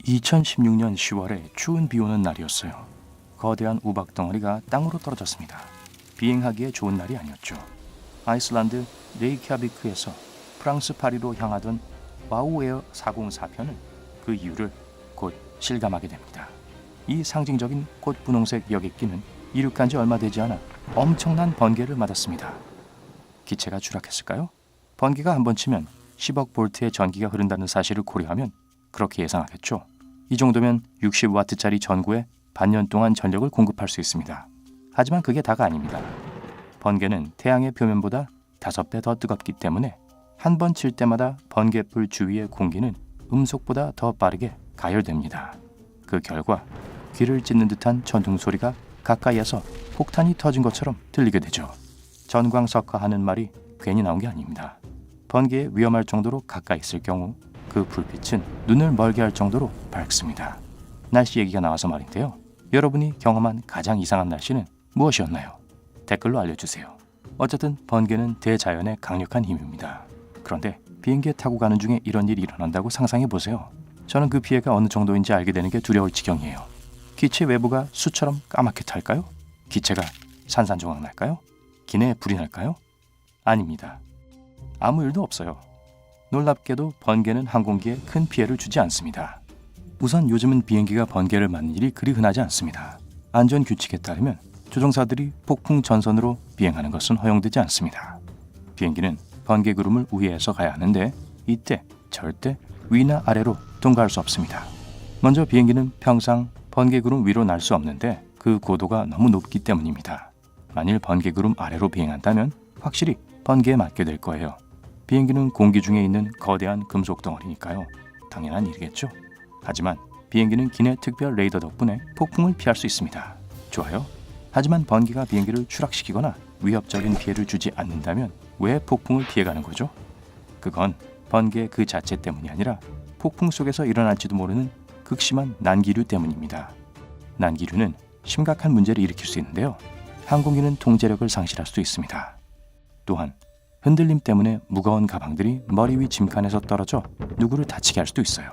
(2016년 10월에) 추운 비 오는 날이었어요. 거대한 우박 덩어리가 땅으로 떨어졌습니다. 비행하기에 좋은 날이 아니었죠. 아이슬란드 레이캬비크에서 프랑스 파리로 향하던 와우에어 404편은 그 이유를 곧 실감하게 됩니다. 이 상징적인 꽃 분홍색 여객기는 이륙한 지 얼마 되지 않아 엄청난 번개를 맞았습니다. 기체가 추락했을까요? 번개가 한 번 치면 10억 볼트의 전기가 흐른다는 사실을 고려하면 그렇게 예상하겠죠. 이 정도면 60와트짜리 전구에 반년 동안 전력을 공급할 수 있습니다. 하지만 그게 다가 아닙니다. 번개는 태양의 표면보다 5배 더 뜨겁기 때문에 한 번 칠 때마다 번개불 주위의 공기는 음속보다 더 빠르게 가열됩니다. 그 결과 귀를 찢는 듯한 전동 소리가 가까이에서 폭탄이 터진 것처럼 들리게 되죠. 전광석화하는 말이 괜히 나온 게 아닙니다. 번개에 위험할 정도로 가까이 있을 경우 그 불빛은 눈을 멀게 할 정도로 밝습니다. 날씨 얘기가 나와서 말인데요. 여러분이 경험한 가장 이상한 날씨는 무엇이었나요? 댓글로 알려주세요. 어쨌든 번개는 대자연의 강력한 힘입니다. 그런데 비행기에 타고 가는 중에 이런 일이 일어난다고 상상해보세요. 저는 그 피해가 어느 정도인지 알게 되는 게 두려울 지경이에요. 기체 외부가 수처럼 까맣게 탈까요? 기체가 산산조각 날까요? 기내에 불이 날까요? 아닙니다. 아무 일도 없어요. 놀랍게도 번개는 항공기에 큰 피해를 주지 않습니다. 우선 요즘은 비행기가 번개를 맞는 일이 그리 흔하지 않습니다. 안전규칙에 따르면 조종사들이 폭풍 전선으로 비행하는 것은 허용되지 않습니다. 비행기는 번개 구름을 우회해서 가야 하는데 이때 절대 위나 아래로 통과할 수 없습니다. 먼저 비행기는 평상 번개 구름 위로 날 수 없는데 그 고도가 너무 높기 때문입니다. 만일 번개 구름 아래로 비행한다면 확실히 번개에 맞게 될 거예요. 비행기는 공기 중에 있는 거대한 금속 덩어리니까요. 당연한 일이겠죠. 하지만 비행기는 기내 특별 레이더 덕분에 폭풍을 피할 수 있습니다. 좋아요. 하지만 번개가 비행기를 추락시키거나 위협적인 피해를 주지 않는다면 왜 폭풍을 피해가는 거죠? 그건 번개 그 자체 때문이 아니라 폭풍 속에서 일어날지도 모르는 극심한 난기류 때문입니다. 난기류는 심각한 문제를 일으킬 수 있는데요. 항공기는 통제력을 상실할 수 있습니다. 또한 흔들림 때문에 무거운 가방들이 머리 위 짐칸에서 떨어져 누구를 다치게 할 수도 있어요.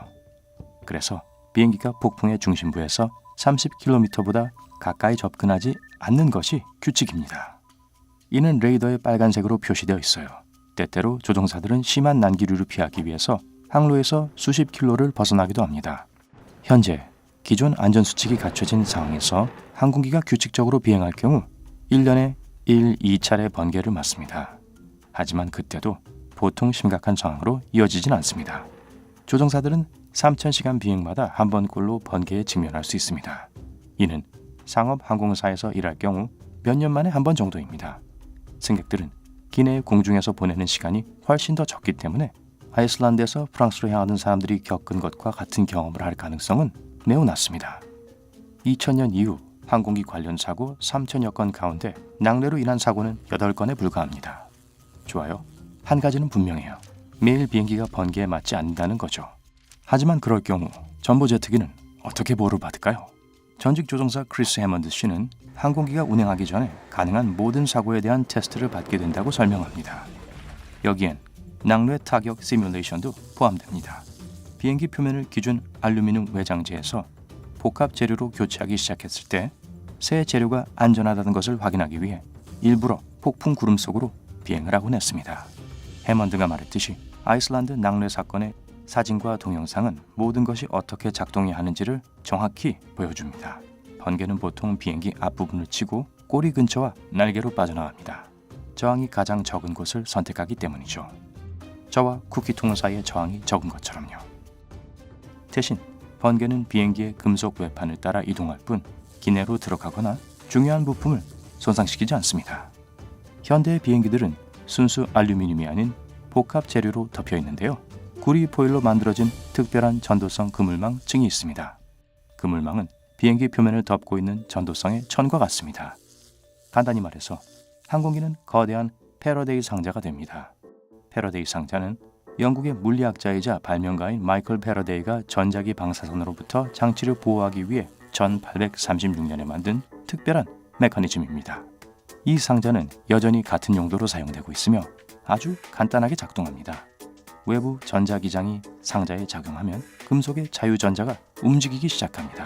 그래서 비행기가 폭풍의 중심부에서 30km보다 가까이 접근하지 않는 것이 규칙입니다. 이는 레이더에 빨간색으로 표시되어 있어요. 때때로 조종사들은 심한 난기류를 피하기 위해서 항로에서 수십 킬로를 벗어나기도 합니다. 현재 기존 안전수칙이 갖춰진 상황에서 항공기가 규칙적으로 비행할 경우 1년에 2차례 번개를 맞습니다. 하지만 그때도 보통 심각한 상황으로 이어지진 않습니다. 조종사들은 3,000시간 비행마다 한 번꼴로 번개에 직면할 수 있습니다. 이는 상업 항공사에서 일할 경우 몇 년 만에 한 번 정도입니다. 승객들은 기내 공중에서 보내는 시간이 훨씬 더 적기 때문에 아이슬란드에서 프랑스로 향하는 사람들이 겪은 것과 같은 경험을 할 가능성은 매우 낮습니다. 2000년 이후 항공기 관련 사고 3,000여 건 가운데 낙뢰로 인한 사고는 8건에 불과합니다. 좋아요. 한 가지는 분명해요. 매일 비행기가 번개에 맞지 않는다는 거죠. 하지만 그럴 경우 전보제트기는 어떻게 보호를 받을까요? 전직 조종사 크리스 해먼드 씨는 항공기가 운행하기 전에 가능한 모든 사고에 대한 테스트를 받게 된다고 설명합니다. 여기엔 낙뢰 타격 시뮬레이션도 포함됩니다. 비행기 표면을 기준 알루미늄 외장재에서 복합 재료로 교체하기 시작했을 때 새 재료가 안전하다는 것을 확인하기 위해 일부러 폭풍 구름 속으로 비행을 하곤 했습니다. 해먼드가 말했듯이 아이슬란드 낙뢰 사건의 사진과 동영상은 모든 것이 어떻게 작동해야 하는지를 정확히 보여줍니다. 번개는 보통 비행기 앞부분을 치고 꼬리 근처와 날개로 빠져나갑니다. 저항이 가장 적은 곳을 선택하기 때문이죠. 저와 쿠키통 사이의 저항이 적은 것처럼요. 대신 번개는 비행기의 금속 외판을 따라 이동할 뿐 기내로 들어가거나 중요한 부품을 손상시키지 않습니다. 현대의 비행기들은 순수 알루미늄이 아닌 복합 재료로 덮여 있는데요. 구리 포일로 만들어진 특별한 전도성 그물망 층이 있습니다. 그물망은 비행기 표면을 덮고 있는 전도성의 천과 같습니다. 간단히 말해서 항공기는 거대한 패러데이 상자가 됩니다. 패러데이 상자는 영국의 물리학자이자 발명가인 마이클 패러데이가 전자기 방사선으로부터 장치를 보호하기 위해 1836년에 만든 특별한 메커니즘입니다. 이 상자는 여전히 같은 용도로 사용되고 있으며 아주 간단하게 작동합니다. 외부 전자기장이 상자에 작용하면 금속의 자유전자가 움직이기 시작합니다.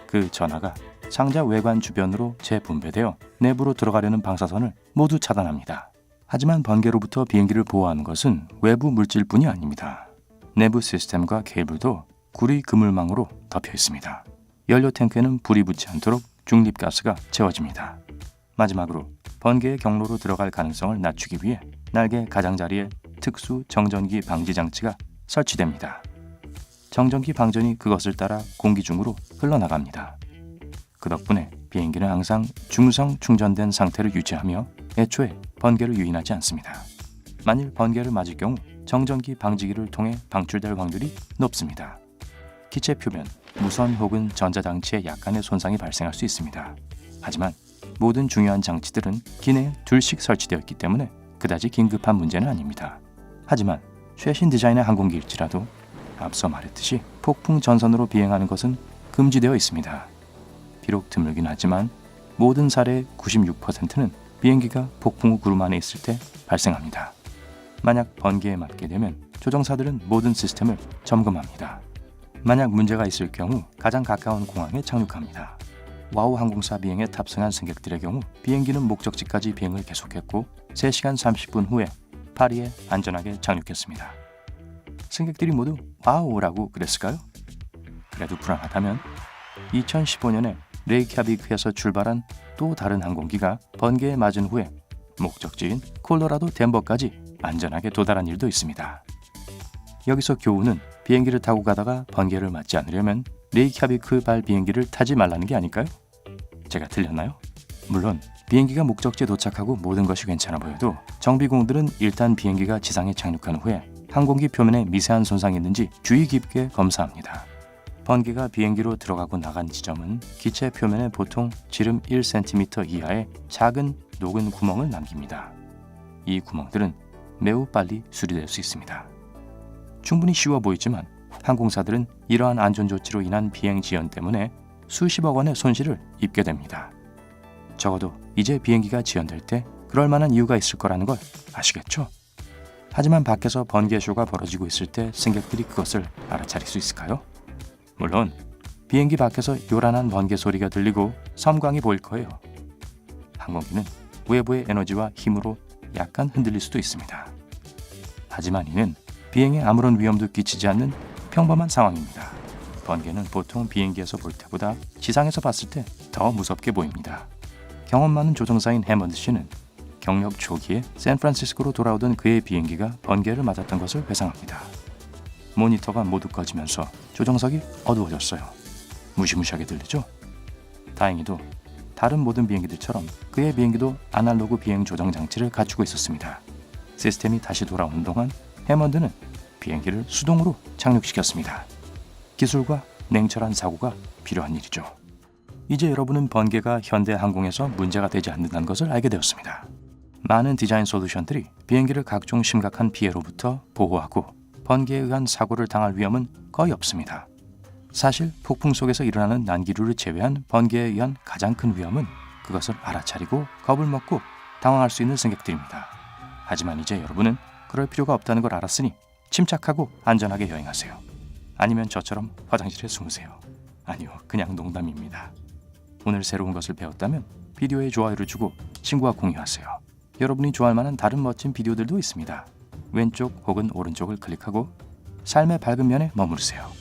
그 전하가 상자 외관 주변으로 재분배되어 내부로 들어가려는 방사선을 모두 차단합니다. 하지만 번개로부터 비행기를 보호하는 것은 외부 물질뿐이 아닙니다. 내부 시스템과 케이블도 구리 그물망으로 덮여 있습니다. 연료 탱크에는 불이 붙지 않도록 중립가스가 채워집니다. 마지막으로 번개의 경로로 들어갈 가능성을 낮추기 위해 날개 가장자리에 특수 정전기 방지 장치가 설치됩니다. 정전기 방전이 그것을 따라 공기 중으로 흘러나갑니다. 그 덕분에 비행기는 항상 중성 충전된 상태를 유지하며 애초에 번개를 유인하지 않습니다. 만일 번개를 맞을 경우 정전기 방지기를 통해 방출될 확률이 높습니다. 기체 표면, 무선 혹은 전자장치에 약간의 손상이 발생할 수 있습니다. 하지만 모든 중요한 장치들은 기내에 둘씩 설치되어 있기 때문에 그다지 긴급한 문제는 아닙니다. 하지만 최신 디자인의 항공기일지라도 앞서 말했듯이 폭풍 전선으로 비행하는 것은 금지되어 있습니다. 비록 드물긴 하지만 모든 사례의 96%는 비행기가 폭풍 후 구름 안에 있을 때 발생합니다. 만약 번개에 맞게 되면 조종사들은 모든 시스템을 점검합니다. 만약 문제가 있을 경우 가장 가까운 공항에 착륙합니다. 와우 항공사 비행에 탑승한 승객들의 경우 비행기는 목적지까지 비행을 계속했고 3시간 30분 후에 파리에 안전하게 착륙했습니다. 승객들이 모두 와우라고 그랬을까요? 그래도 불안하다면 2015년에 레이캬비크에서 출발한 또 다른 항공기가 번개에 맞은 후에 목적지인 콜로라도 덴버까지 안전하게 도달한 일도 있습니다. 여기서 교훈은 비행기를 타고 가다가 번개를 맞지 않으려면 레이캬비크발 비행기를 타지 말라는 게 아닐까요? 제가 틀렸나요? 물론 비행기가 목적지에 도착하고 모든 것이 괜찮아 보여도 정비공들은 일단 비행기가 지상에 착륙한 후에 항공기 표면에 미세한 손상이 있는지 주의 깊게 검사합니다. 번개가 비행기로 들어가고 나간 지점은 기체 표면에 보통 지름 1cm 이하의 작은 녹은 구멍을 남깁니다. 이 구멍들은 매우 빨리 수리될 수 있습니다. 충분히 쉬워 보이지만 항공사들은 이러한 안전조치로 인한 비행 지연 때문에 수십억 원의 손실을 입게 됩니다. 적어도 이제 비행기가 지연될 때 그럴 만한 이유가 있을 거라는 걸 아시겠죠? 하지만 밖에서 번개쇼가 벌어지고 있을 때 승객들이 그것을 알아차릴 수 있을까요? 물론 비행기 밖에서 요란한 번개 소리가 들리고 섬광이 보일 거예요. 항공기는 외부의 에너지와 힘으로 약간 흔들릴 수도 있습니다. 하지만 이는 비행에 아무런 위험도 끼치지 않는 평범한 상황입니다. 번개는 보통 비행기에서 볼 때보다 지상에서 봤을 때 더 무섭게 보입니다. 경험 많은 조종사인 해먼드 씨는 경력 초기에 샌프란시스코로 돌아오던 그의 비행기가 번개를 맞았던 것을 회상합니다. 모니터가 모두 꺼지면서 조종석이 어두워졌어요. 무시무시하게 들리죠? 다행히도 다른 모든 비행기들처럼 그의 비행기도 아날로그 비행 조정 장치를 갖추고 있었습니다. 시스템이 다시 돌아오는 동안 해먼드는 비행기를 수동으로 착륙시켰습니다. 기술과 냉철한 사고가 필요한 일이죠. 이제 여러분은 번개가 현대 항공에서 문제가 되지 않는다는 것을 알게 되었습니다. 많은 디자인 솔루션들이 비행기를 각종 심각한 피해로부터 보호하고 번개에 의한 사고를 당할 위험은 거의 없습니다. 사실 폭풍 속에서 일어나는 난기류를 제외한 번개에 의한 가장 큰 위험은 그것을 알아차리고 겁을 먹고 당황할 수 있는 승객들입니다. 하지만 이제 여러분은 그럴 필요가 없다는 걸 알았으니 침착하고 안전하게 여행하세요. 아니면 저처럼 화장실에 숨으세요. 아니요, 그냥 농담입니다. 오늘 새로운 것을 배웠다면 비디오에 좋아요를 주고 친구와 공유하세요. 여러분이 좋아할 만한 다른 멋진 비디오들도 있습니다. 왼쪽 혹은 오른쪽을 클릭하고 삶의 밝은 면에 머무르세요.